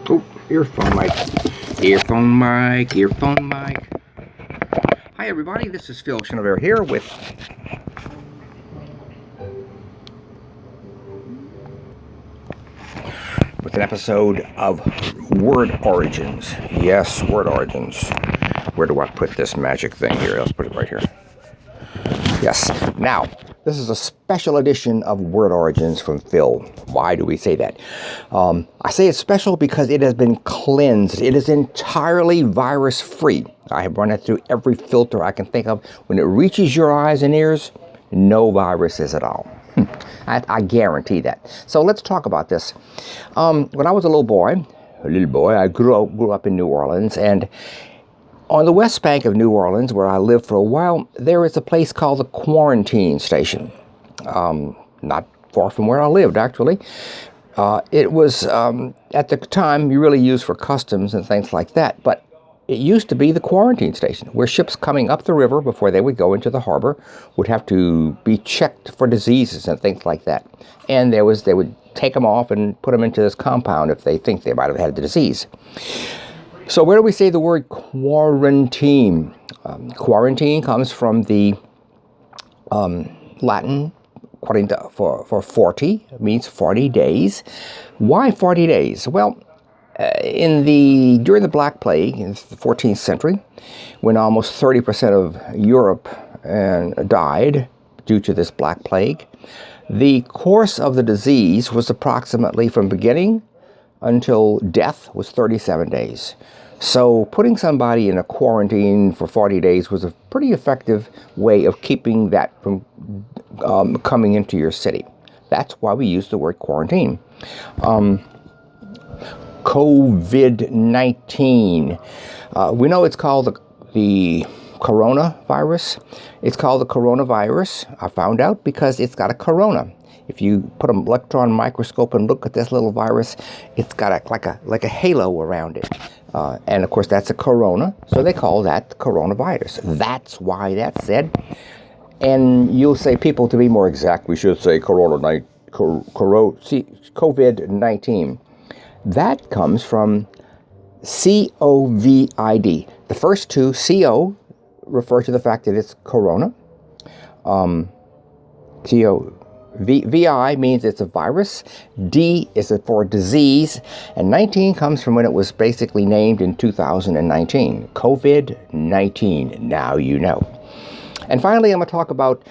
Oh, earphone mic. Earphone mic. Earphone mic. Hi, everybody. This is Phil Chenevert here with an episode of Word Origins. Yes, Word Origins. Where do I put this magic thing here? Let's put it right here. Yes. Now, this is a special edition of Word Origins from Phil. Why do we say that? I say it's special because it has been cleansed. It is entirely virus-free. I have run it through every filter I can think of. When it reaches your eyes and ears, no viruses at all. I guarantee that. So let's talk about this. When I was a little boy, I grew up in New Orleans, and on the west bank of New Orleans, where I lived for a while, there is a place called the Quarantine Station. Not far from where I lived, actually. It was, at the time, you really used for customs and things like that, but it used to be the quarantine station, where ships coming up the river before they would go into the harbor would have to be checked for diseases and things like that. And they would take them off and put them into this compound if they think they might have had the disease. So where do we say the word quarantine? Quarantine comes from the Latin for 40, it means 40 days. Why 40 days? Well, during the Black Plague in the 14th century, when almost 30% of Europe died due to this Black Plague, the course of the disease was approximately from beginning until death was 37 days. So putting somebody in a quarantine for 40 days was a pretty effective way of keeping that from coming into your city. That's why we use the word quarantine. COVID-19. We know it's called the coronavirus. It's called the coronavirus, I found out, because it's got a corona. If you put an electron microscope and look at this little virus, it's got like a halo around it. And of course, that's a corona, so they call that the coronavirus. That's why that's said. And you'll say, people, to be more exact, we should say COVID-19. That comes from COVID. The first two, CO, refer to the fact that it's corona. VI means it's a virus. D is for disease. And 19 comes from when it was basically named in 2019. COVID-19. Now you know. And finally, I'm going to talk about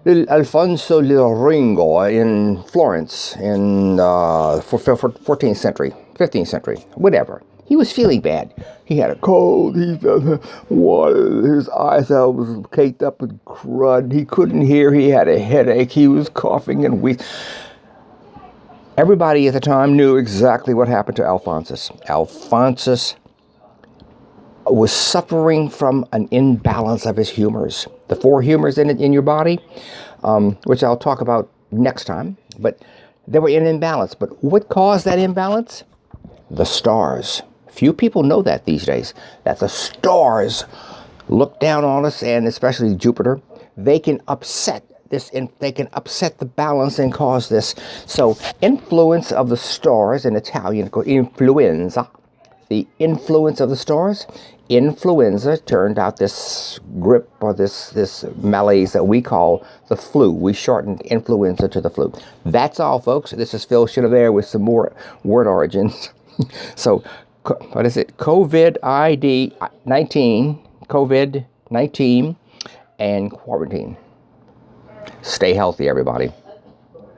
Alfonso Ringo in Florence in 14th century, 15th century, whatever. He was feeling bad. He had a cold. He felt water. His eyes was caked up with crud. He couldn't hear. He had a headache. He was coughing and wheezing. Everybody at the time knew exactly what happened to Alphonsus. Alphonsus was suffering from an imbalance of his humors. The 4 humors in your body, which I'll talk about next time, but they were in imbalance. But what caused that imbalance? The stars. Few people know that these days, that the stars look down on us, and especially Jupiter. They can upset this, and they can upset the balance and cause this. So influence of the stars, in Italian called influenza. The influence of the stars, influenza, turned out this grip or this malaise that we call the flu. We shortened influenza to the flu. That's all, folks. This is Phil Chenevert with some more Word Origins. So, what is it? COVID-19, and quarantine. Stay healthy, everybody.